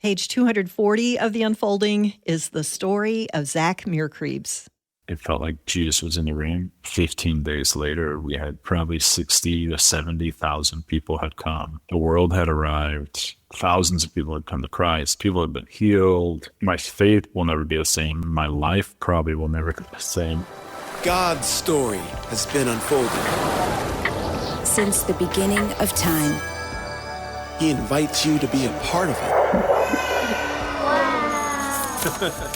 Page 240 of The Unfolding is the story of Zach Meerkreebs. It felt like Jesus was in the room. 15 days later, we had probably 60 to 70,000 people had come. The world had arrived. Thousands of people had come to Christ. People had been healed. My faith will never be the same. My life probably will never be the same. God's story has been unfolding. Since the beginning of time. He invites you to be a part of it. Wow.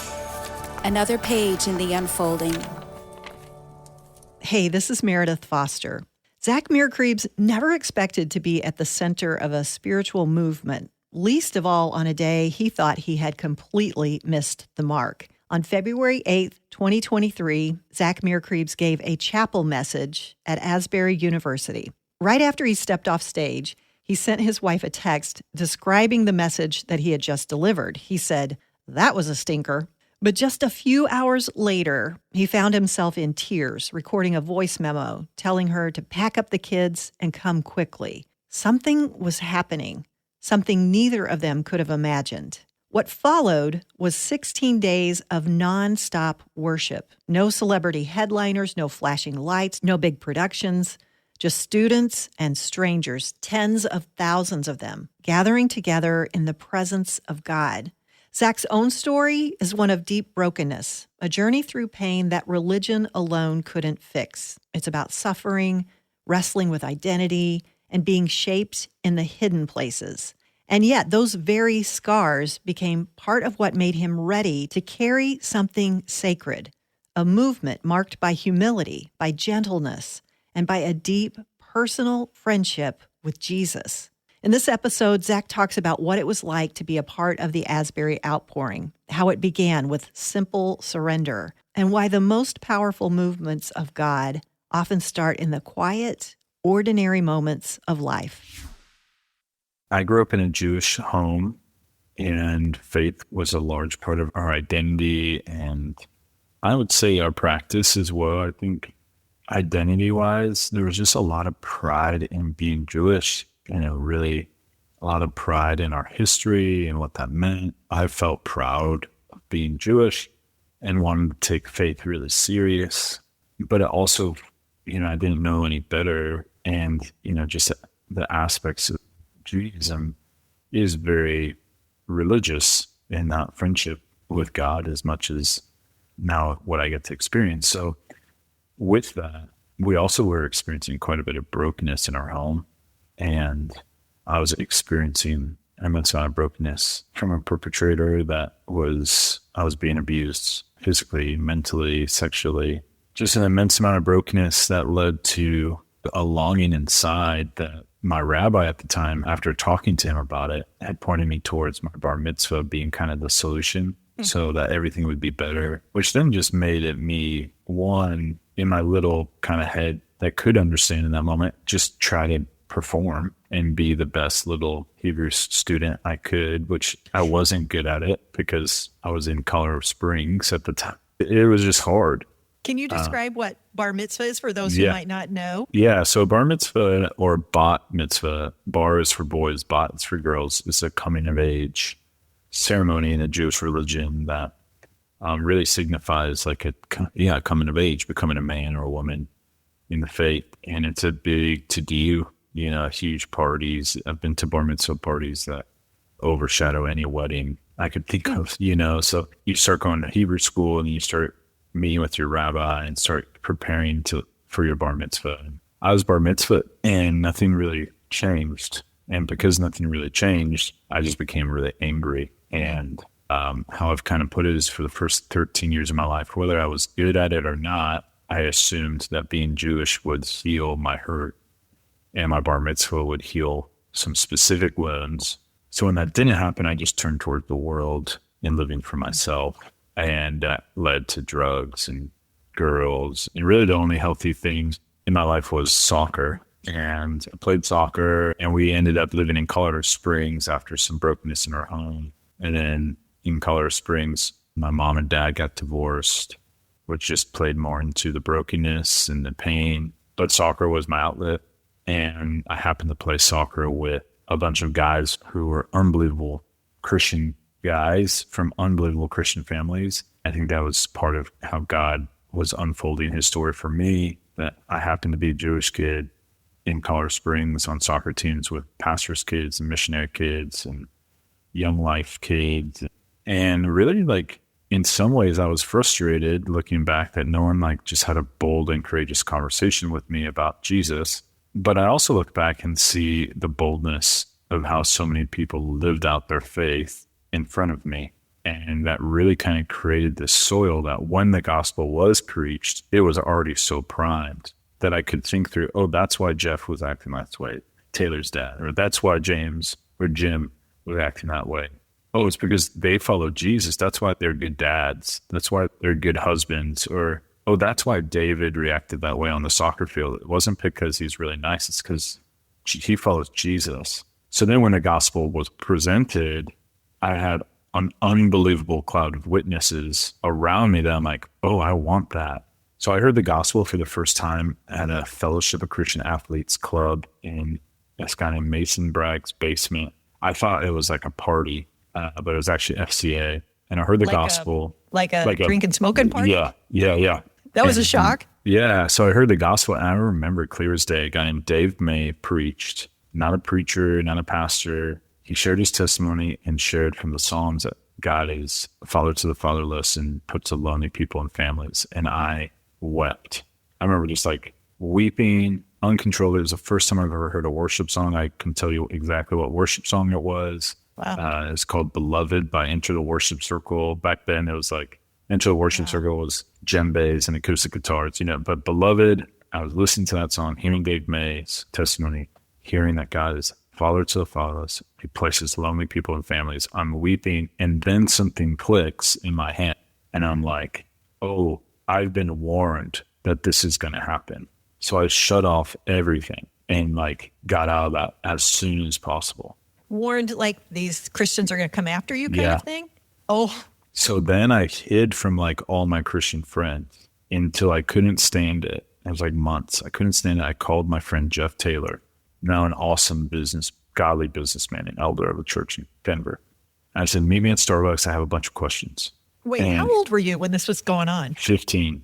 Another page in The Unfolding. Hey, this is Meredith Foster. Zach Meerkreebs never expected to be at the center of a spiritual movement, least of all on a day he thought he had completely missed the mark. On February 8th, 2023, Zach Meerkreebs gave a chapel message at Asbury University. Right after he stepped off stage, he sent his wife a text describing the message that he had just delivered. He said, "That was a stinker." But just a few hours later, he found himself in tears, recording a voice memo telling her to pack up the kids and come quickly. Something was happening, something neither of them could have imagined. What followed was 16 days of nonstop worship. No celebrity headliners, no flashing lights, no big productions, just students and strangers, tens of thousands of them, gathering together in the presence of God. Zach's own story is one of deep brokenness, a journey through pain that religion alone couldn't fix. It's about suffering, wrestling with identity, and being shaped in the hidden places. And yet, those very scars became part of what made him ready to carry something sacred, a movement marked by humility, by gentleness, and by a deep personal friendship with Jesus. In this episode, Zach talks about what it was like to be a part of the Asbury Outpouring, how it began with simple surrender, and why the most powerful movements of God often start in the quiet, ordinary moments of life. I grew up in a Jewish home, and faith was a large part of our identity, and I would say our practice as well. I think identity-wise, there was just a lot of pride in being Jewish. Really a lot of pride in our history and what that meant. I felt proud of being Jewish and wanted to take faith really serious. But it also, I didn't know any better. And, just the aspects of Judaism is very religious and not friendship with God as much as now what I get to experience. So with that, we also were experiencing quite a bit of brokenness in our home. And I was experiencing immense amount of brokenness from a perpetrator I was being abused physically, mentally, sexually. Just an immense amount of brokenness that led to a longing inside that my rabbi at the time, after talking to him about it, had pointed me towards my bar mitzvah being kind of the solution so that everything would be better, which then just made it me, one, in my little kind of head that could understand in that moment, just try to perform and be the best little Hebrew student I could, which I wasn't good at it because I was in Colorado Springs at the time. It was just hard. Can you describe what bar mitzvah is for those who might not know? Yeah, so bar mitzvah or bat mitzvah, bar is for boys, bat is for girls. It's a coming of age ceremony in the Jewish religion that really signifies like coming of age, becoming a man or a woman in the faith. And it's a big to-do. Huge parties. I've been to bar mitzvah parties that overshadow any wedding I could think of, So you start going to Hebrew school and you start meeting with your rabbi and start preparing for your bar mitzvah. I was bar mitzvah and nothing really changed. And because nothing really changed, I just became really angry. And how I've kind of put it is for the first 13 years of my life, whether I was good at it or not, I assumed that being Jewish would heal my hurt. And my bar mitzvah would heal some specific wounds. So when that didn't happen, I just turned toward the world and living for myself. And that led to drugs and girls. And really the only healthy things in my life was soccer. And I played soccer, and we ended up living in Colorado Springs after some brokenness in our home. And then in Colorado Springs, my mom and dad got divorced, which just played more into the brokenness and the pain. But soccer was my outlet. And I happened to play soccer with a bunch of guys who were unbelievable Christian guys from unbelievable Christian families. I think that was part of how God was unfolding his story for me, that I happened to be a Jewish kid in Colorado Springs on soccer teams with pastors' kids and missionary kids and young life kids. And really, like, in some ways I was frustrated looking back that no one like just had a bold and courageous conversation with me about Jesus. But I also look back and see the boldness of how so many people lived out their faith in front of me. And that really kind of created this soil that when the gospel was preached, it was already so primed that I could think through, oh, that's why Jeff was acting that way, Taylor's dad, or that's why James or Jim was acting that way. Oh, it's because they followed Jesus. That's why they're good dads. That's why they're good husbands. Or, oh, that's why David reacted that way on the soccer field. It wasn't because he's really nice. It's because he follows Jesus. So then when the gospel was presented, I had an unbelievable cloud of witnesses around me that I'm like, oh, I want that. So I heard the gospel for the first time at a Fellowship of Christian Athletes club in this guy named Mason Bragg's basement. I thought it was like a party, but it was actually FCA. And I heard the gospel. Like a drink and smoking party? Yeah. That was a shock? Yeah. So I heard the gospel, and I remember clear as day, a guy named Dave May preached, not a preacher, not a pastor. He shared his testimony and shared from the Psalms that God is a father to the fatherless and puts lonely people and families. And I wept. I remember just like weeping uncontrollably. It was the first time I've ever heard a worship song. I can tell you exactly what worship song it was. Wow. It's called Beloved by Enter the Worship Circle. Back then it was like Enter the Worship Circle was djembes and acoustic guitars, but Beloved, I was listening to that song, hearing Dave May's testimony, hearing that God is father to the fatherless. He places lonely people and families. I'm weeping, and then something clicks in my hand, and I'm like, oh, I've been warned that this is going to happen. So I shut off everything and like got out of that as soon as possible. Warned like these Christians are going to come after you kind of thing? Oh. So then I hid from like all my Christian friends until I couldn't stand it. It was like months. I couldn't stand it. I called my friend Jeff Taylor, now an awesome godly businessman and elder of a church in Denver. And I said, meet me at Starbucks. I have a bunch of questions. Wait, how old were you when this was going on? 15.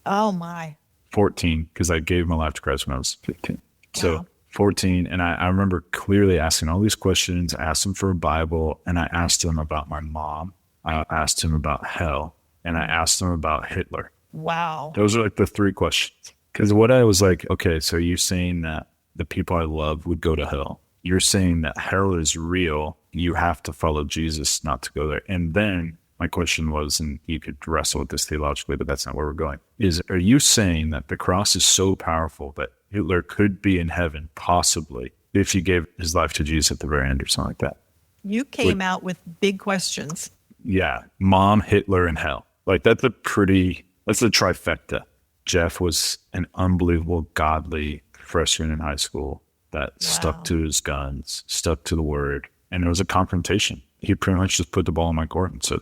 Oh, my. 14, because I gave my life to Christ when I was 15. So Wow. 14, and I remember clearly asking all these questions. I asked him for a Bible, and I asked him about my mom. I asked him about hell, and I asked him about Hitler. Wow. Those are like the three questions. Because what I was like, okay, so you're saying that the people I love would go to hell. You're saying that hell is real. You have to follow Jesus not to go there. And then my question was, and you could wrestle with this theologically, but that's not where we're going, are you saying that the cross is so powerful that Hitler could be in heaven, possibly, if he gave his life to Jesus at the very end or something like that? You came out with big questions. Yeah. Mom, Hitler, and hell. Like that's a trifecta. Jeff was an unbelievable, godly freshman in high school that stuck to his guns, stuck to the word, and it was a confrontation. He pretty much just put the ball in my court and said,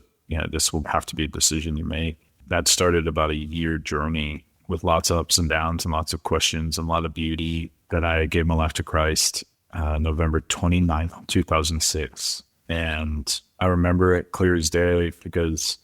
this will have to be a decision you make. That started about a year journey with lots of ups and downs and lots of questions and a lot of beauty that I gave my life to Christ November 29th, 2006. And I remember it clear as day because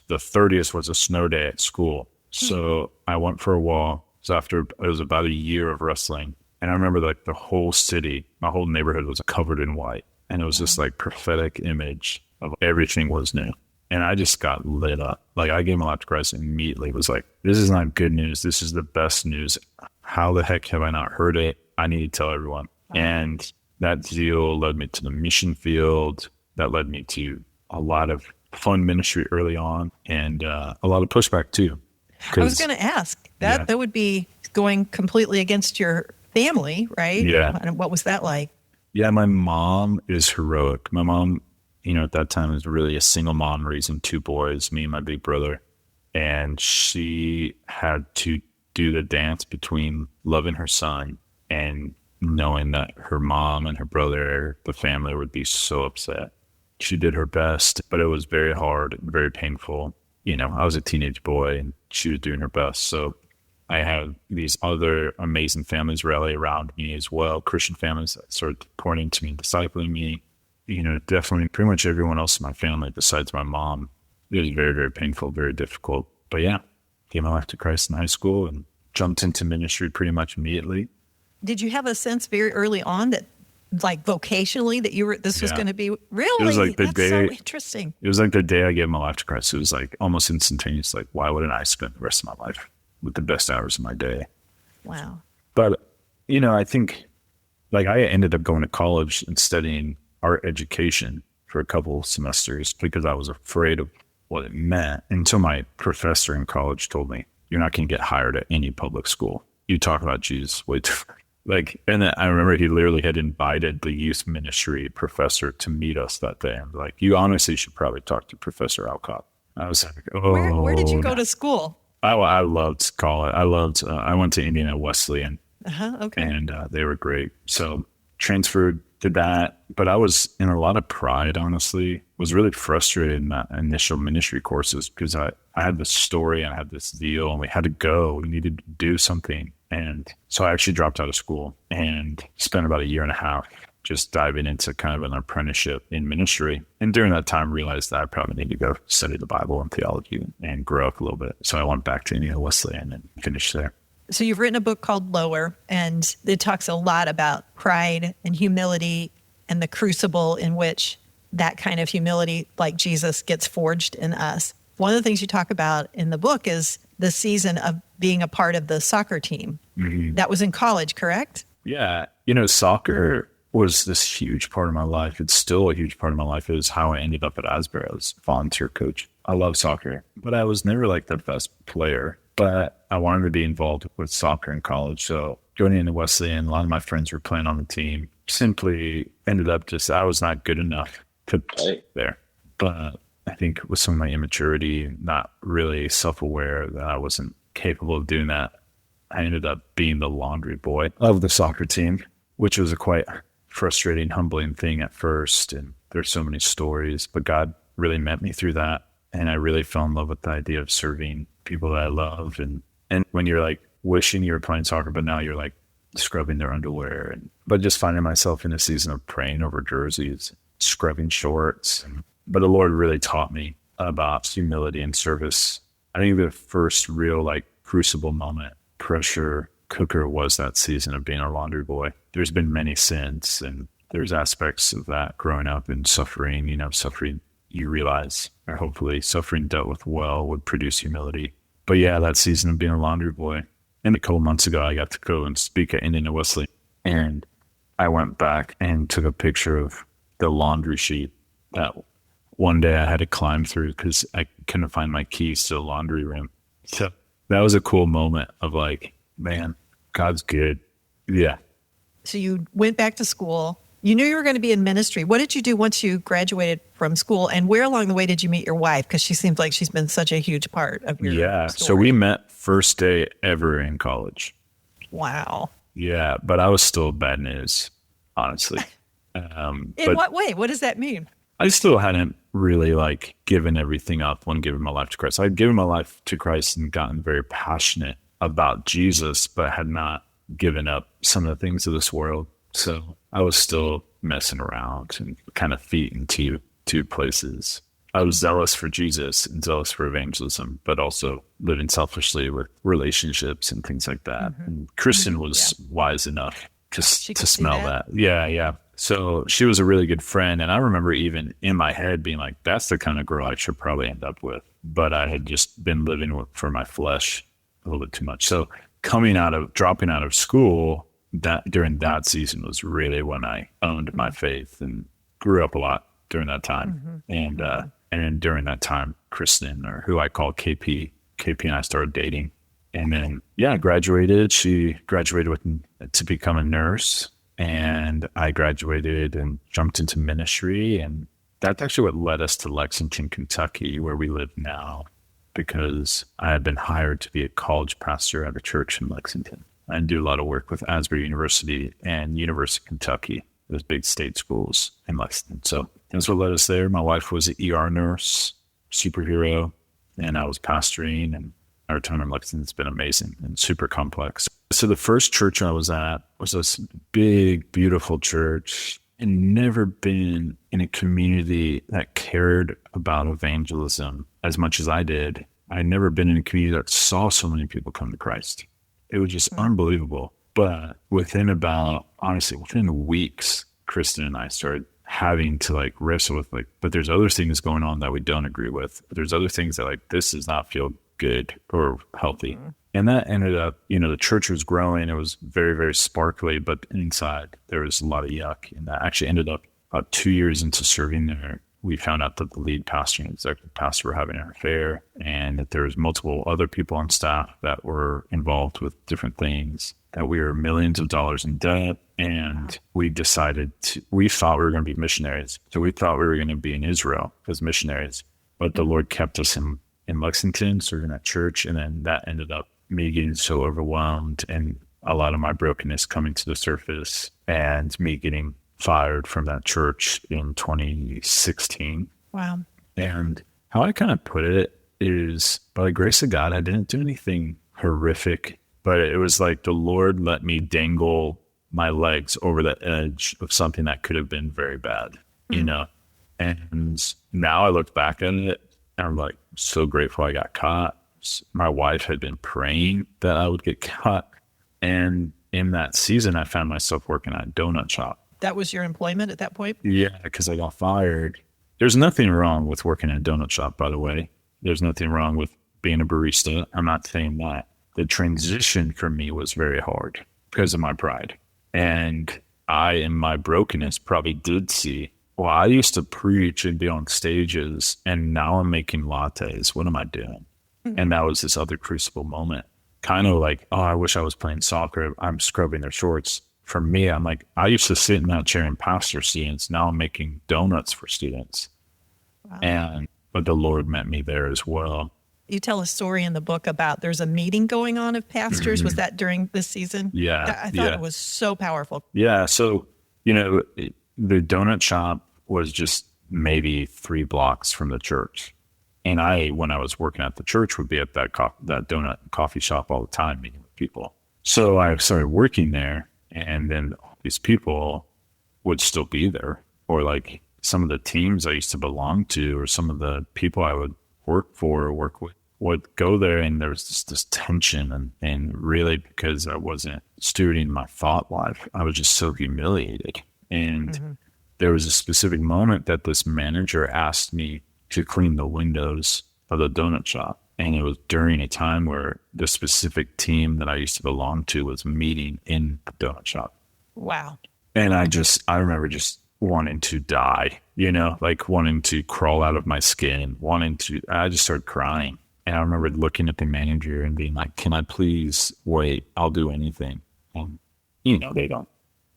the 30th was a snow day at school. So I went for a walk. It was about a year of wrestling. And I remember like the whole city, my whole neighborhood was covered in white. And it was this like prophetic image of everything was new. And I just got lit up. Like I gave my life to Christ and immediately was like, this is not good news. This is the best news. How the heck have I not heard it? I need to tell everyone. And that zeal led me to the mission field. That led me to a lot of fun ministry early on and a lot of pushback too. I was going to ask that would be going completely against your family, right? Yeah. And what was that like? Yeah, my mom is heroic. My mom, at that time was really a single mom raising two boys, me and my big brother. And she had to do the dance between loving her son and knowing that her mom and her brother, the family, would be so upset. She did her best, but it was very hard and very painful. I was a teenage boy and she was doing her best. So I had these other amazing families rally around me as well, Christian families that started pouring into me, discipling me. definitely pretty much everyone else in my family besides my mom. It was very, very painful, very difficult. But yeah, gave my life to Christ in high school and jumped into ministry pretty much immediately. Did you have a sense very early on that, like vocationally, that this was going to be really? It was like the That's day. so interesting. It was like the day I gave my life to Christ. It was like almost instantaneous. Like, why wouldn't I spend the rest of my life with the best hours of my day? Wow. But, I think like I ended up going to college and studying art education for a couple of semesters because I was afraid of what it meant until my professor in college told me, you're not going to get hired at any public school. You talk about Jesus way too and then I remember he literally had invited the youth ministry professor to meet us that day. I'm like, you honestly should probably talk to Professor Alcott. I was like, oh. Where did you go to school? I loved college. I went to Indiana Wesleyan. Okay. And they were great. So transferred to that. But I was in a lot of pride, honestly. Was really frustrated in that initial ministry courses because I had this story and I had this deal and we had to go. We needed to do something. And so I actually dropped out of school and spent about a year and a half just diving into kind of an apprenticeship in ministry. And during that time, realized that I probably need to go study the Bible and theology and grow up a little bit. So I went back to Indiana Wesleyan and finished there. So you've written a book called Lower, and it talks a lot about pride and humility and the crucible in which that kind of humility, like Jesus, gets forged in us. One of the things you talk about in the book is the season of being a part of the soccer team. Mm-hmm. That was in college, correct? Yeah. Soccer was this huge part of my life. It's still a huge part of my life. It was how I ended up at Asbury. I was a volunteer coach. I love soccer, but I was never like the best player. But I wanted to be involved with soccer in college. So going into Wesleyan, a lot of my friends were playing on the team. Simply ended up I was not good enough to play there. But I think with some of my immaturity, not really self-aware that I wasn't capable of doing that, I ended up being the laundry boy of the soccer team, which was a quite frustrating, humbling thing at first. And there's so many stories, but God really met me through that. And I really fell in love with the idea of serving people that I love. And when you're like wishing you were playing soccer, but now you're like scrubbing their underwear. But just finding myself in a season of praying over jerseys, scrubbing shorts. But the Lord really taught me about humility and service. I think the first real like crucible moment, pressure cooker was that season of being a laundry boy. There's been many since, and there's aspects of that growing up and suffering, suffering you realize, or hopefully suffering dealt with well would produce humility. But yeah, that season of being a laundry boy. And a couple months ago, I got to go and speak at Indiana Wesleyan. And I went back and took a picture of the laundry sheet that one day I had to climb through because I couldn't find my keys to the laundry room. So that was a cool moment of like, man, God's good. Yeah. So you went back to school. You knew you were going to be in ministry. What did you do once you graduated from school? And where along the way did you meet your wife? Because she seems like she's been such a huge part of your story. So we met first day ever in college. Wow. Yeah, but I was still bad news, honestly. In what way? What does that mean? I still hadn't really like given everything up when giving my life to Christ. I'd given my life to Christ and gotten very passionate about Jesus, but had not given up some of the things of this world. So I was still messing around and kind of feet in two places. I was zealous for Jesus and zealous for evangelism, but also living selfishly with relationships and things like that. Mm-hmm. And Kristen was wise enough to smell that. Yeah. So she was a really good friend. And I remember even in my head being like, that's the kind of girl I should probably end up with. But I had just been living for my flesh a little bit too much. So dropping out of school, that during that season was really when I owned my faith and grew up a lot during that time. Mm-hmm. And then during that time, Kristen, or who I call KP and I started dating. And then, graduated. She graduated to become a nurse. And I graduated and jumped into ministry. And that's actually what led us to Lexington, Kentucky, where we live now, because I had been hired to be a college pastor at a church in Lexington. I do a lot of work with Asbury University and University of Kentucky, those big state schools in Lexington. So that's what led us there. My wife was an ER nurse, superhero, and I was pastoring, and our time in Lexington's been amazing and super complex. So the first church I was at was this big, beautiful church, and never been in a community that cared about evangelism as much as I did. I'd never been in a community that saw so many people come to Christ. It was just unbelievable. But within weeks, Kristen and I started having to like wrestle with like, but there's other things going on that we don't agree with. But there's other things that like, this does not feel good or healthy. And that ended up, the church was growing. It was very, very sparkly, but inside there was a lot of yuck. And that actually ended up about 2 years into serving there. We found out that the lead pastor and executive pastor were having an affair, and that there was multiple other people on staff that were involved with different things, that we were millions of dollars in debt. And we thought we were going to be missionaries. So we thought we were going to be in Israel as missionaries, but the Lord kept us in Lexington, serving at church. And then that ended up me getting so overwhelmed and a lot of my brokenness coming to the surface, and me getting fired from that church in 2016. Wow. And how I kind of put it is, by the grace of God, I didn't do anything horrific, but it was like the Lord let me dangle my legs over the edge of something that could have been very bad, And now I look back at it and I'm like, so grateful I got caught. My wife had been praying that I would get caught. And in that season, I found myself working at a donut shop. That was your employment at that point? Yeah, because I got fired. There's nothing wrong with working at a donut shop, by the way. There's nothing wrong with being a barista. I'm not saying that. The transition for me was very hard because of my pride. And I, in my brokenness, probably did see, well, I used to preach and be on stages, and now I'm making lattes. What am I doing? And that was this other crucible moment. Kind of like, oh, I wish I was playing soccer. I'm scrubbing their shorts. For me, I'm like, I used to sit in that chair and pastor students. Now I'm making donuts for students. Wow. But the Lord met me there as well. You tell a story in the book about there's a meeting going on of pastors. Was that during this season? Yeah. I thought it was so powerful. Yeah. So, the donut shop was just maybe 3 blocks from the church. And when I was working at the church, would be at that donut coffee shop all the time, meeting with people. So I started working there, and then all these people would still be there, or like some of the teams I used to belong to, or some of the people I would work with would go there, and there was just this tension, and really, because I wasn't stewarding my thought life, I was just so humiliated. And there was a specific moment that this manager asked me to clean the windows of the donut shop. And it was during a time where the specific team that I used to belong to was meeting in the donut shop. Wow. And I remember just wanting to die, like wanting to crawl out of my skin, I just started crying. And I remember looking at the manager and being like, can I please wait? I'll do anything. And, they don't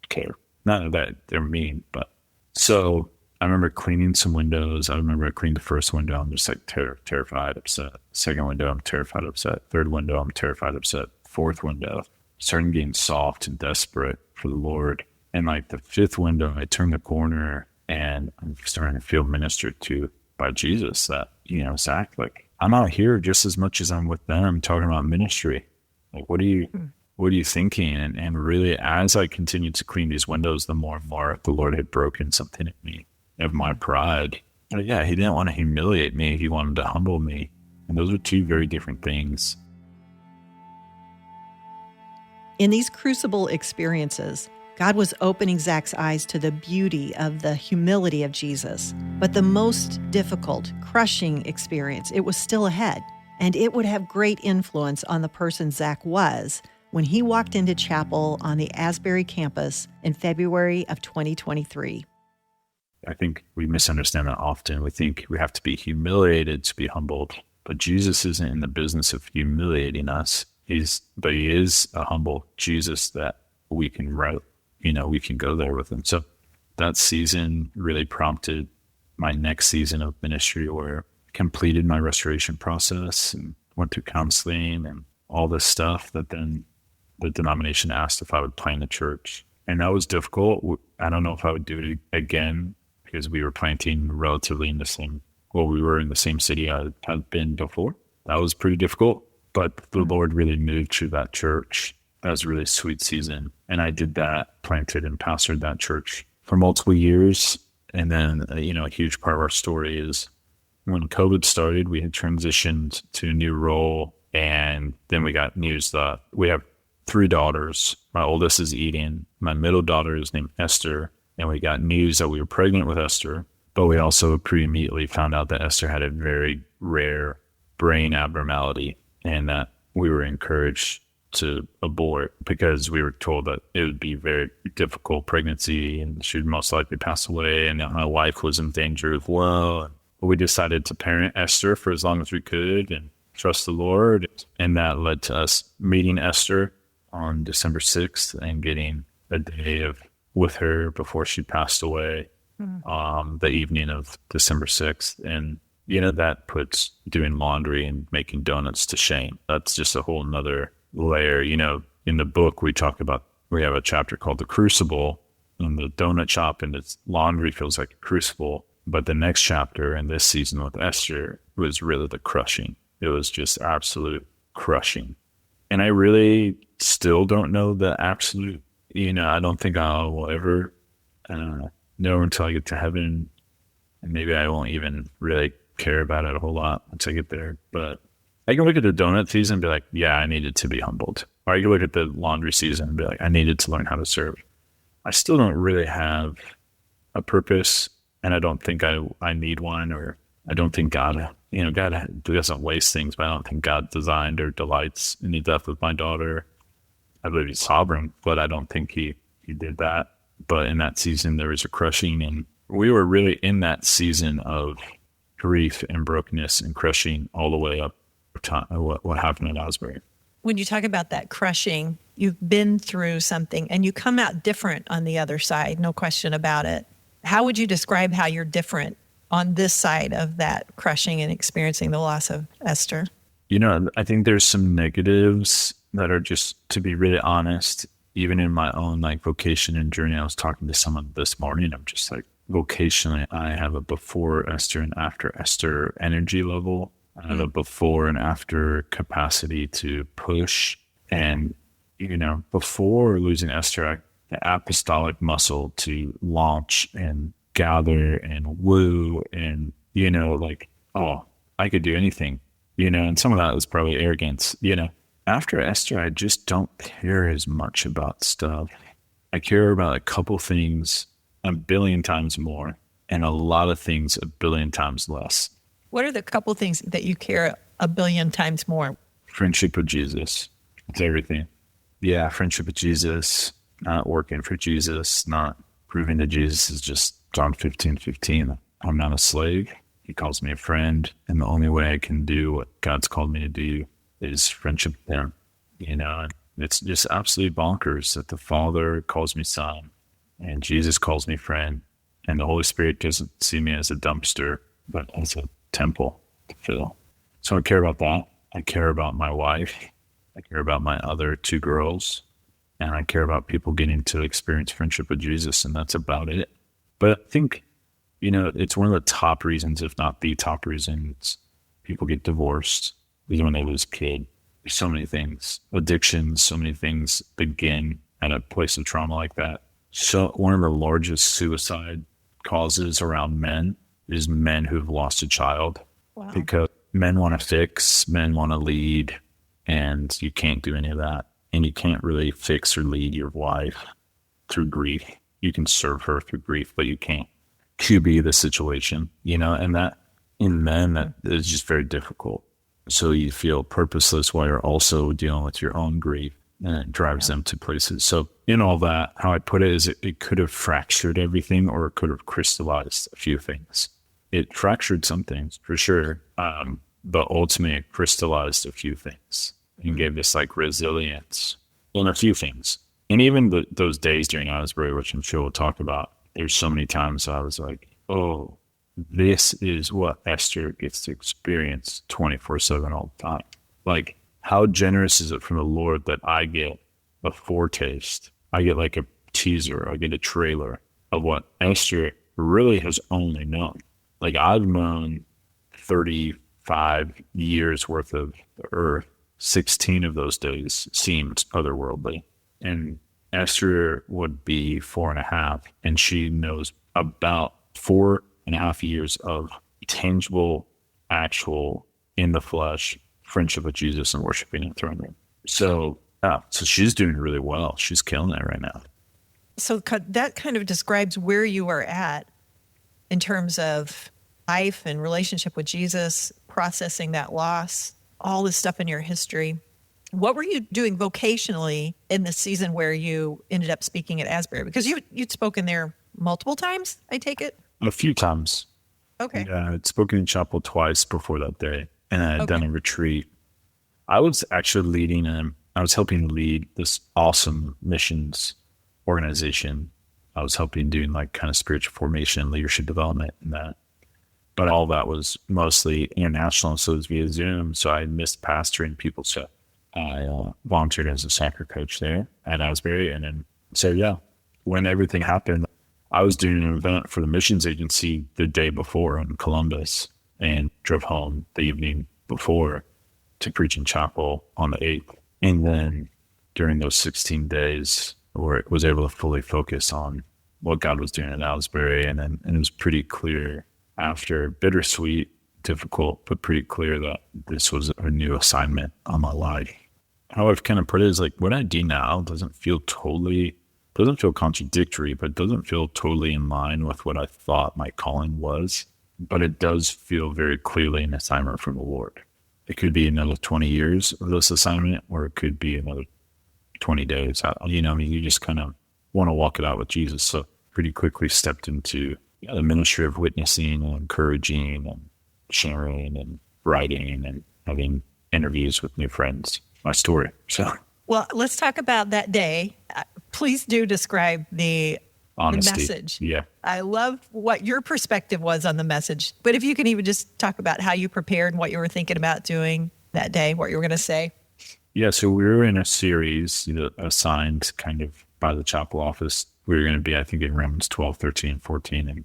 care. Not that they're mean, but so I remember cleaning some windows. I remember I cleaned the first window. I'm just like terrified, upset. Second window, I'm terrified, upset. Third window, I'm terrified, upset. Fourth window, starting getting soft and desperate for the Lord. And like the fifth window, I turn the corner and I'm starting to feel ministered to by Jesus that, Zach, like I'm out here just as much as I'm with them talking about ministry. Like, what are you thinking? And really, as I continued to clean these windows, the more and more the Lord had broken something in me of my pride. Yeah, he didn't want to humiliate me. He wanted to humble me. And those are two very different things. In these crucible experiences, God was opening Zach's eyes to the beauty of the humility of Jesus. But the most difficult, crushing experience, it was still ahead. And it would have great influence on the person Zach was when he walked into chapel on the Asbury campus in February of 2023. I think we misunderstand that often. We think we have to be humiliated to be humbled. But Jesus isn't in the business of humiliating us. He is a humble Jesus that we can go there with him. So that season really prompted my next season of ministry, where I completed my restoration process and went through counseling and all this stuff that then the denomination asked if I would plant a church. And that was difficult. I don't know if I would do it again, because we were planting relatively we were in the same city I had been before. That was pretty difficult, but the Lord really moved through that church. That was a really sweet season. And I did that, planted and pastored that church for multiple years. And then, a huge part of our story is when COVID started, we had transitioned to a new role. And then we got news that we have 3 daughters. My oldest is Eden. My middle daughter is named Esther. And we got news that we were pregnant with Esther. But we also pretty immediately found out that Esther had a very rare brain abnormality and that we were encouraged to abort because we were told that it would be a very difficult pregnancy and she would most likely pass away and my wife was in danger as well. But we decided to parent Esther for as long as we could and trust the Lord. And that led to us meeting Esther on December 6th and getting a day with her before she passed away, the evening of December 6th. And, that puts doing laundry and making donuts to shame. That's just a whole nother layer. In the book, we have a chapter called The Crucible, and the donut shop and its laundry feels like a crucible. But the next chapter in this season with Esther was really the crushing. It was just absolute crushing. And I really still don't know the absolute, I don't think I will ever know until I get to heaven. And maybe I won't even really care about it a whole lot once I get there. But I can look at the donut season and be like, yeah, I needed to be humbled. Or I can look at the laundry season and be like, I needed to learn how to serve. I still don't really have a purpose, and I don't think I need one, or I don't think God doesn't waste things, but I don't think God designed or delights in the death of my daughter. I believe he's sovereign, but I don't think he did that. But in that season, there was a crushing, and we were really in that season of grief and brokenness and crushing all the way up to what happened at Asbury. When you talk about that crushing, you've been through something and you come out different on the other side, no question about it. How would you describe how you're different on this side of that crushing and experiencing the loss of Esther? I think there's some negatives that are just, to be really honest, even in my own vocation and journey. I was talking to someone this morning. I'm just vocationally, I have a before Esther and after Esther energy level. I have a before and after capacity to push. And, before losing Esther, the apostolic muscle to launch and gather and woo and, I could do anything, and some of that was probably arrogance, After Esther, I just don't care as much about stuff. I care about a couple things a billion times more and a lot of things a billion times less. What are the couple things that you care a billion times more? Friendship with Jesus. It's everything. Yeah, friendship with Jesus, not working for Jesus, not proving that Jesus is just John 15:15. I'm not a slave. He calls me a friend. And the only way I can do what God's called me to do is friendship with him. And it's just absolutely bonkers that the Father calls me son and Jesus calls me friend. And the Holy Spirit doesn't see me as a dumpster, but as a temple to fill. So I care about that. I care about my wife. I care about my other 2 girls. And I care about people getting to experience friendship with Jesus. And that's about it. But I think, it's one of the top reasons, if not the top reasons, people get divorced is when they lose a kid. There's so many things, addictions, so many things begin at a place of trauma like that. So one of the largest suicide causes around men is men who've lost a child. Wow. Because men want to fix, men want to lead, and you can't do any of that. And you can't really fix or lead your wife through grief. You can serve her through grief, but you can't QB the situation, and that in men, that is just very difficult. So you feel purposeless while you're also dealing with your own grief, and it drives them to places. So in all that, how I put it is it could have fractured everything, or it could have crystallized a few things. It fractured some things for sure, but ultimately it crystallized a few things and gave this resilience in a few things. And even those days during Asbury, which I'm sure we'll talk about, there's so many times I was like, oh, this is what Esther gets to experience 24/7 all the time. How generous is it from the Lord that I get a foretaste? I get a teaser, I get a trailer of what Esther really has only known. I've known 35 years worth of the earth. 16 of those days seemed otherworldly. And Esther would be 4.5, and she knows about 4.5 years of tangible, actual, in the flesh friendship with Jesus and worshiping in the throne room. So she's doing really well. She's killing it right now. So that kind of describes where you are at in terms of life and relationship with Jesus, processing that loss, all this stuff in your history. What were you doing vocationally in the season where you ended up speaking at Asbury? Because you'd spoken there multiple times, I take it? A few times. Okay. Yeah, I'd spoken in chapel twice before that day, and I had done a retreat. I was actually I was helping lead this awesome missions organization. I was helping doing like kind of spiritual formation, leadership development and that. But all that was mostly international, so it was via Zoom. So I missed pastoring people. So I volunteered as a soccer coach there at Asbury. And then, so yeah, when everything happened, I was doing an event for the missions agency the day before in Columbus and drove home the evening before to preach in chapel on the 8th. And then during those 16 days, where it was able to fully focus on what God was doing at Asbury. And it was pretty clear after, bittersweet, difficult, but pretty clear that this was a new assignment on my life. How I've kind of put it is like, what I do now doesn't feel contradictory, but it doesn't feel totally in line with what I thought my calling was. But it does feel very clearly an assignment from the Lord. It could be another 20 years of this assignment, or it could be another 20 days. You just kind of want to walk it out with Jesus. So pretty quickly stepped into the ministry of witnessing and encouraging and sharing and writing and having interviews with new friends. My story. So, well, let's talk about that day. Please do describe the honesty. Message. Yeah. I love what your perspective was on the message. But if you can even just talk about how you prepared and what you were thinking about doing that day, what you were going to say. Yeah, so we were in a series assigned kind of by the chapel office. We were going to be, I think, in Romans 12, 13, 14, and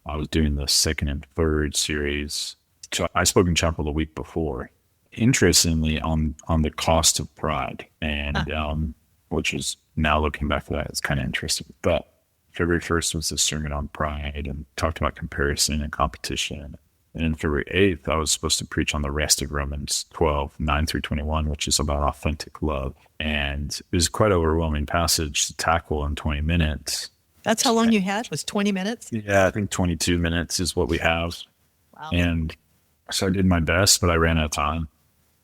I was doing the second and third series. So I spoke in chapel the week before. Interestingly, on the cost of pride, and which is now looking back to that, it's kind of interesting. But February 1st was a sermon on pride and talked about comparison and competition. And then February 8th, I was supposed to preach on the rest of Romans 12, 9 through 21, which is about authentic love. And it was quite an overwhelming passage to tackle in 20 minutes. That's how long you had? Was 20 minutes? Yeah, I think 22 minutes is what we have. Wow. And so I did my best, but I ran out of time.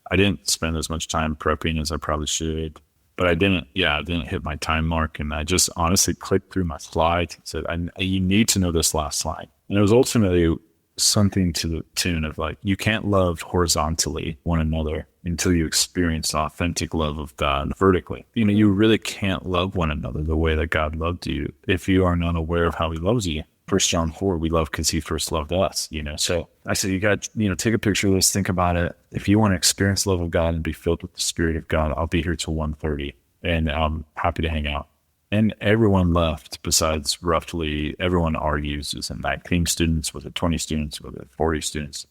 I didn't spend as much time prepping as I probably should. But I didn't hit my time mark. And I just honestly clicked through my slides and said, you need to know this last slide. And it was ultimately something to the tune of like, you can't love horizontally one another until you experience the authentic love of God vertically. You really can't love one another the way that God loved you if you are not aware of how he loves you. 1 John 4, we love because he first loved us, So I said, you got, take a picture of this, think about it. If you want to experience the love of God and be filled with the Spirit of God, I'll be here till 1:30 and I'm happy to hang out. And everyone left besides roughly, everyone argues, is it 19 students? Was it 20 students? Was it 40 students?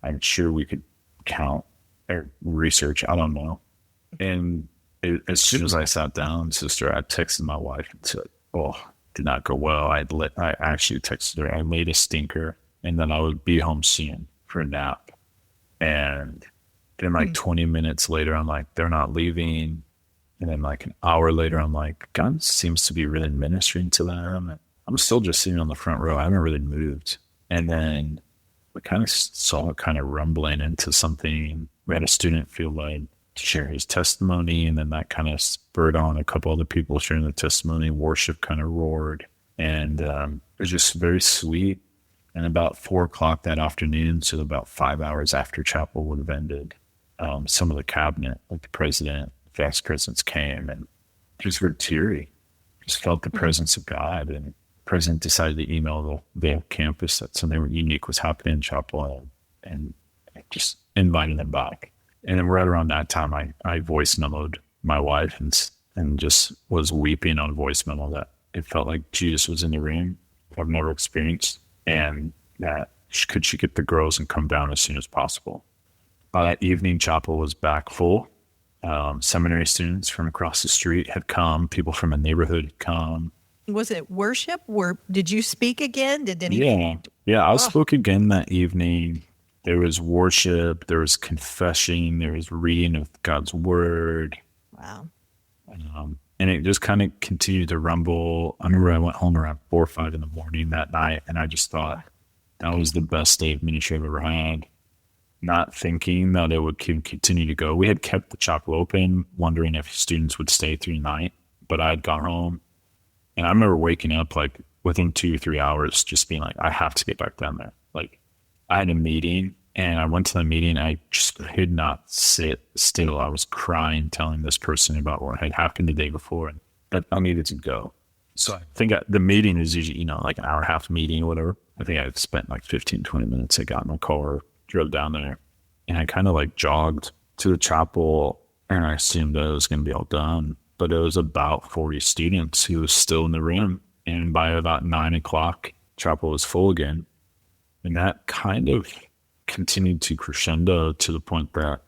I'm sure we could count or research. I don't know. And as soon as I sat down, sister, I texted my wife and said, did not go well. I actually texted her. I made a stinker and then I would be home soon for a nap. And then 20 minutes later, I'm like, they're not leaving. And then an hour later, I'm like, God seems to be really ministering to them. I'm still just sitting on the front row. I haven't really moved. And then we kind of saw it kind of rumbling into something. We had a student feel like to share his testimony. And then that kind of spurred on a couple other people sharing the testimony. Worship kind of roared. And it was just very sweet. And about 4:00 that afternoon, so about 5 hours after chapel would have ended, some of the cabinet, like the president, vice presidents came and just were teary. Just felt the presence of God. And the president decided to email the campus that something unique was happening in chapel and just invited them back. And then right around that time, I voice memoed my wife and just was weeping on voice memo that it felt like Jesus was in the room I've never experienced. And that could she get the girls and come down as soon as possible. By that evening, chapel was back full. Seminary students from across the street had come. People from a neighborhood had come. Was it worship? Did you speak again? Did any? Yeah. I spoke again that evening. There was worship. There was confession. There was reading of God's word. Wow. And it just kind of continued to rumble. I remember I went home around 4 or 5 in the morning that night, and I just thought that was the best day of ministry I've ever had. Not thinking that it would continue to go. We had kept the chapel open, wondering if students would stay through the night, but I had gone home. And I remember waking up like within 2 or 3 hours, just being like, I have to get back down there. Like, I had a meeting, and I went to the meeting. I just could not sit still. I was crying, telling this person about what had happened the day before, and that I needed to go. So I think the meeting is usually, like an hour and a half meeting or whatever. I think I spent like 15, 20 minutes. I got in my car, drove down there, and I kind of like jogged to the chapel, and I assumed that it was going to be all done. But it was about 40 students who was still in the room. And by about 9 o'clock, chapel was full again. And that kind of continued to crescendo to the point that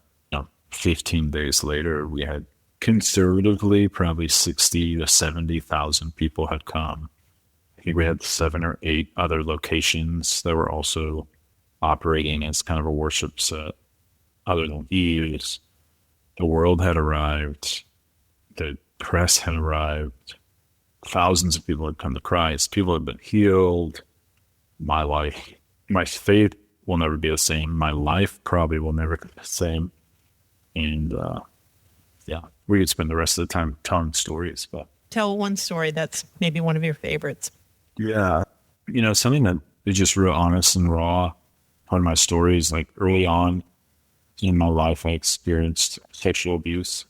15 days later, we had conservatively probably 60 to 70,000 people had come. I think we had 7 or 8 other locations that were also operating as kind of a worship set. Other than these, the world had arrived. The press had arrived. Thousands of people had come to Christ. People had been healed. My life, my faith will never be the same. My life probably will never be the same. And we could spend the rest of the time telling stories. But Tell one story that's maybe one of your favorites. yeah, something that is just real honest and raw. Part of my story is like early on in my life, I experienced sexual abuse.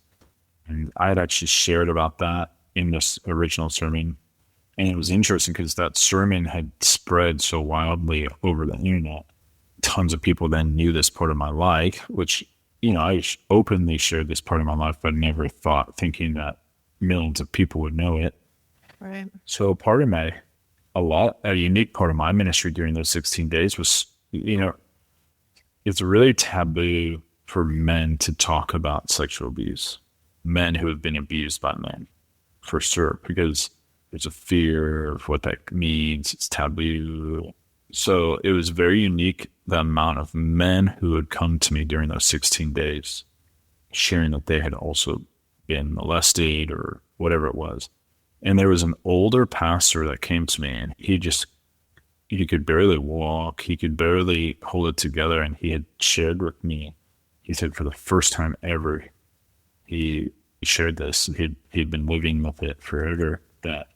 And I had actually shared about that in this original sermon. And it was interesting because that sermon had spread so wildly over the internet. Tons of people then knew this part of my life, which, I openly shared this part of my life, but never thinking that millions of people would know it. Right. So a unique part of my ministry during those 16 days was, it's really taboo for men to talk about sexual abuse. Men who have been abused by men, for sure, because there's a fear of what that means. It's taboo. So it was very unique, the amount of men who had come to me during those 16 days, sharing that they had also been molested or whatever it was. And there was an older pastor that came to me, and he could barely walk. He could barely hold it together. And he had shared with me, he said for the first time ever, he shared this. He'd been living with it forever, that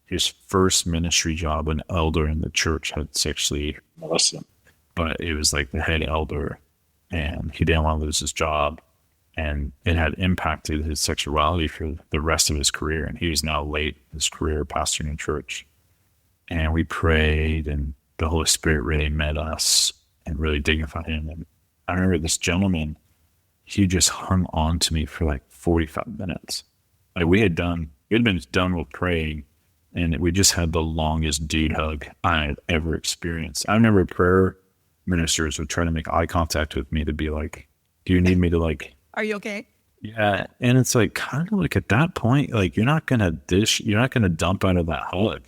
his first ministry job, an elder in the church had sexually molested him. But it was like the head elder, and he didn't want to lose his job. And it had impacted his sexuality for the rest of his career. And he was now late in his career pastoring a church. And we prayed, and the Holy Spirit really met us and really dignified him. And I remember this gentleman, he just hung on to me for like 45 minutes. Like we had been done with praying, and we just had the longest dude hug I had ever experienced. I remember prayer ministers would try to make eye contact with me to be like, do you need me to like... Are you okay? Yeah. And it's like, kind of like at that point, like you're not going to dump out of that hug,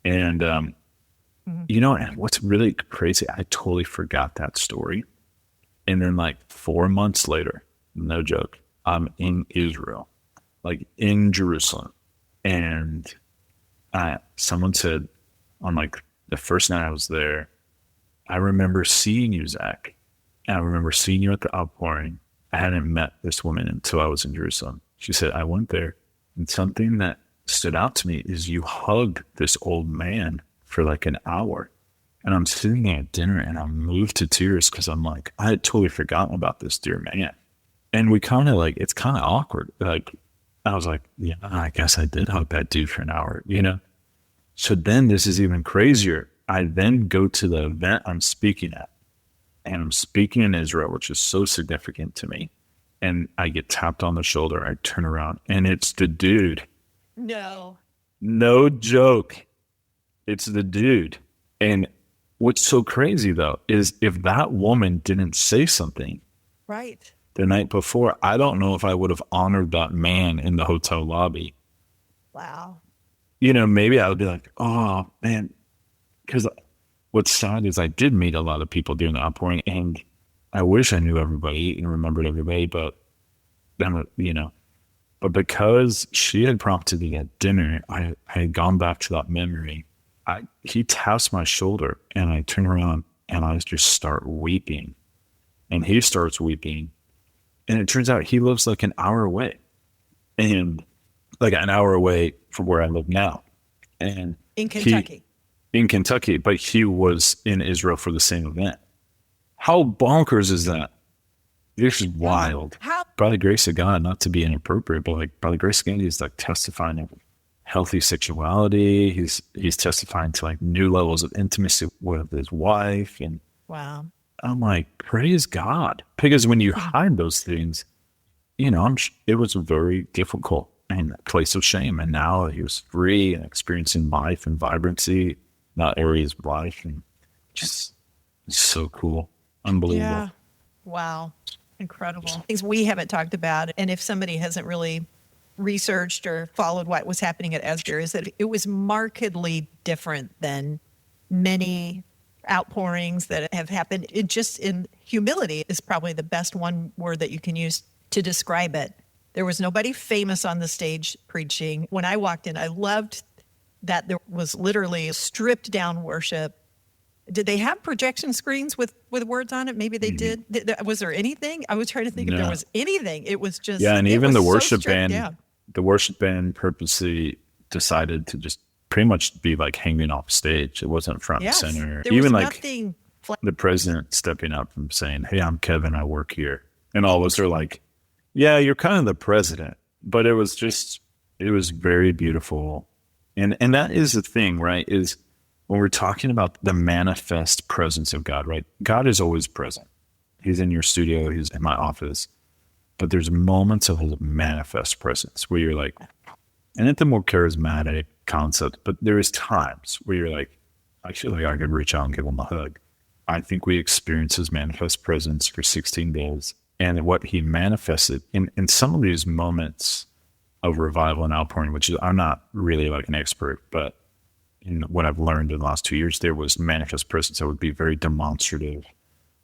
And, and what's really crazy, I totally forgot that story. And then like 4 months later, no joke, I'm in Israel, like in Jerusalem. And someone said on like the first night I was there, I remember seeing you, Zach. And I remember seeing you at the Outpouring. I hadn't met this woman until I was in Jerusalem. She said, I went there, and something that stood out to me is you hugged this old man for like an hour. And I'm sitting there at dinner, and I'm moved to tears because I'm like, I had totally forgotten about this dear man. And we kind of like, it's kind of awkward. Like, I was like, yeah, I guess I did hug that dude for an hour, So then this is even crazier. I then go to the event I'm speaking at. And I'm speaking in Israel, which is so significant to me. And I get tapped on the shoulder. I turn around, and it's the dude. No joke. It's the dude. And what's so crazy, though, is if that woman didn't say something, right, the night before, I don't know if I would have honored that man in the hotel lobby. Wow. Maybe I would be like, oh, man. Because what's sad is I did meet a lot of people during the outpouring, and I wish I knew everybody and remembered everybody, but but because she had prompted me at dinner, I had gone back to that memory. He taps my shoulder, and I turn around, and I just start weeping. And he starts weeping. And it turns out he lives like an hour away. And like an hour away from where I live now. And In Kentucky. In Kentucky, but he was in Israel for the same event. How bonkers is that? This is wild. How? By the grace of God, not to be inappropriate, but like by the grace of God, he's like testifying of healthy sexuality. He's testifying to like new levels of intimacy with his wife. And Wow. I'm like, praise God. Because when you hide those things, it was very difficult and a place of shame. And now he was free and experiencing life and vibrancy, not areas of life. And just it's so cool. Unbelievable. Yeah. Wow. Incredible. Things we haven't talked about. And if somebody hasn't really researched or followed what was happening at Asbury, is that it was markedly different than many outpourings that have happened. It just in humility is probably the best one word that you can use to describe it. There was nobody famous on the stage preaching. When I walked in, I loved that there was literally stripped down worship. Did they have projection screens with words on it? Maybe they did. Was there anything? I was trying to think if there was anything. It was just and even the worship band. band, the worship band purposely decided to just pretty much be like hanging off stage. It wasn't front and center. There Even was like nothing the president stepping up and saying, "Hey, I'm Kevin. I work here," and all of us are like, "Yeah, you're kind of the president." But it was very beautiful, and that is the thing, right? Is when we're talking about the manifest presence of God, right? God is always present. He's in your studio. He's in my office. But there's moments of his manifest presence where you're like, and it's a more charismatic concept, but there is times where you're like, I feel like I could reach out and give him a hug. I think we experience his manifest presence for 16 days. And what he manifested in some of these moments of revival and outpouring, which is, I'm not really like an expert, but in what I've learned in the last 2 years, there was manifest presence that would be very demonstrative.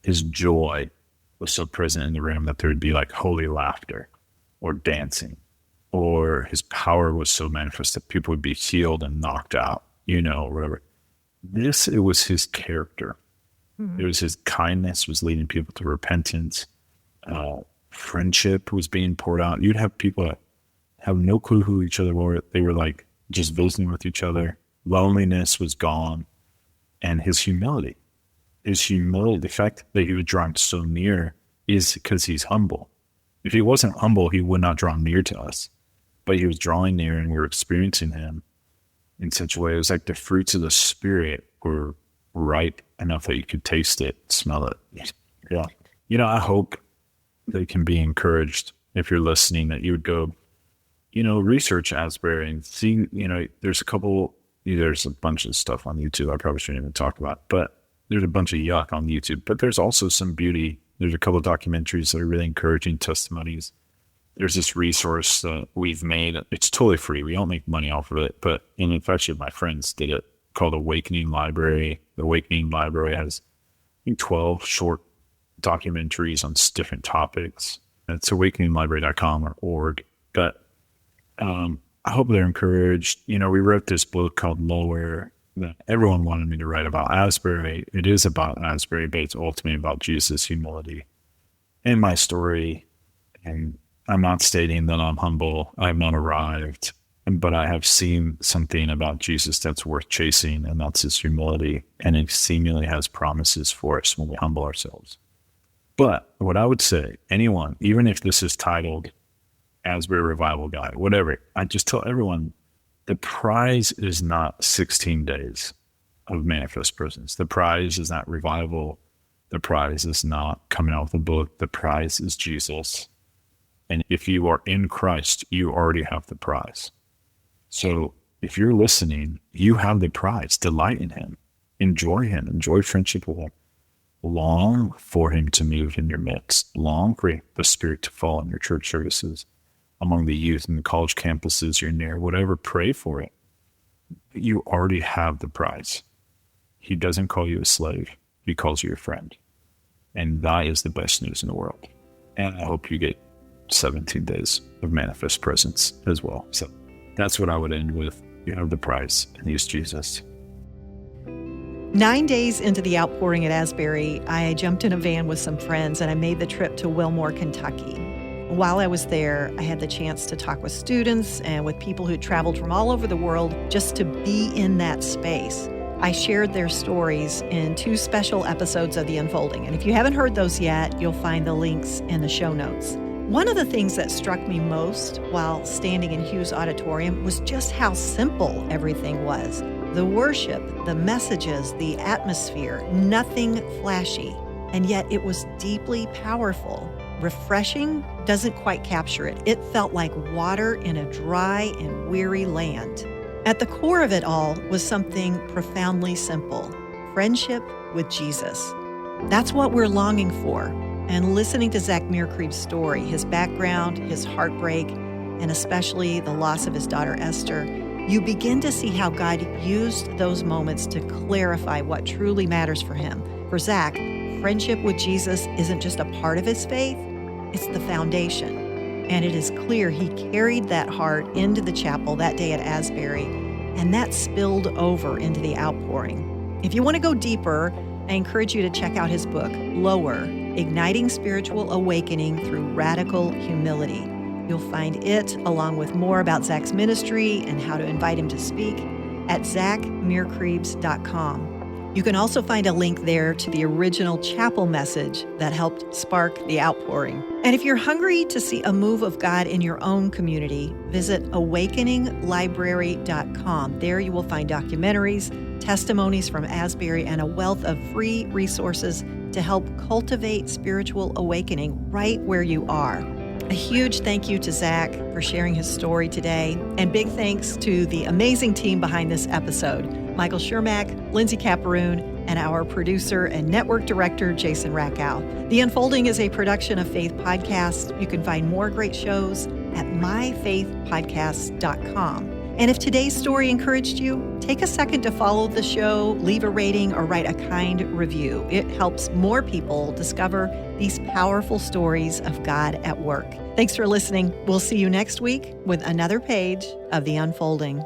His joy was so present in the room that there would be like holy laughter or dancing, or his power was so manifest that people would be healed and knocked out, or whatever. It was his character. It was his kindness was leading people to repentance. Friendship was being poured out. You'd have people that have no clue who each other were. They were like just visiting with each other. Loneliness was gone. And his humility, the fact that he was drawing so near is because he's humble. If he wasn't humble, he would not draw near to us. But he was drawing near, and we were experiencing him in such a way. It was like the fruits of the Spirit were ripe enough that you could taste it, smell it. Yeah. I hope they can be encouraged, if you're listening, that you would go, research Asbury and see, there's a bunch of stuff on YouTube I probably shouldn't even talk about, but there's a bunch of yuck on YouTube, but there's also some beauty. There's a couple of documentaries that are really encouraging testimonies. There's this resource that we've made. It's totally free. We don't make money off of it, but in fact, my friends did it, called Awakening Library. The Awakening Library has, I think, 12 short documentaries on different topics. It's awakeninglibrary.com or org. But I hope they're encouraged. We wrote this book called Lower that everyone wanted me to write about Asbury. It is about Asbury, but it's ultimately about Jesus' humility and my story. And I'm not stating that I'm humble. I'm not arrived, but I have seen something about Jesus that's worth chasing, and that's his humility. And it seemingly has promises for us when we humble ourselves. But what I would say, anyone, even if this is titled Asbury Revival Guide, whatever, I just tell everyone, the prize is not 16 days of manifest presence. The prize is not revival. The prize is not coming out with a book. The prize is Jesus. And if you are in Christ, you already have the prize. So if you're listening, you have the prize. Delight in him. Enjoy him. Enjoy friendship with him. Long for him to move in your midst. Long for the Spirit to fall in your church services, among the youth and the college campuses you're near. Whatever, pray for it. You already have the prize. He doesn't call you a slave. He calls you a friend. And that is the best news in the world. And I hope you get 17 days of manifest presence as well. So that's what I would end with. You have the prize, and he's Jesus. 9 days into the outpouring at Asbury, I jumped in a van with some friends and I made the trip to Wilmore, Kentucky. While I was there, I had the chance to talk with students and with people who traveled from all over the world just to be in that space. I shared their stories in 2 special episodes of The Unfolding, and if you haven't heard those yet, you'll find the links in the show notes. One of the things that struck me most while standing in Hughes Auditorium was just how simple everything was. The worship, the messages, the atmosphere, nothing flashy, and yet it was deeply powerful. Refreshing doesn't quite capture it. It felt like water in a dry and weary land. At the core of it all was something profoundly simple: friendship with Jesus. That's what we're longing for. And listening to Zach Meerkreebs' story, his background, his heartbreak, and especially the loss of his daughter Esther, you begin to see how God used those moments to clarify what truly matters for him. For Zach, friendship with Jesus isn't just a part of his faith, it's the foundation. And it is clear he carried that heart into the chapel that day at Asbury, and that spilled over into the outpouring. If you want to go deeper, I encourage you to check out his book, Lower: Igniting Spiritual Awakening Through Radical Humility. You'll find it, along with more about Zach's ministry and how to invite him to speak, at zachmeerkreebs.com. You can also find a link there to the original chapel message that helped spark the outpouring. And if you're hungry to see a move of God in your own community, visit awakeninglibrary.com. There you will find documentaries, testimonies from Asbury, and a wealth of free resources to help cultivate spiritual awakening right where you are. A huge thank you to Zach for sharing his story today, and big thanks to the amazing team behind this episode: Michael Shermack, Lindsay Caparoon, and our producer and network director, Jason Rackow. The Unfolding is a production of Faith Podcast. You can find more great shows at myfaithpodcast.com. And if today's story encouraged you, take a second to follow the show, leave a rating, or write a kind review. It helps more people discover these powerful stories of God at work. Thanks for listening. We'll see you next week with another page of The Unfolding.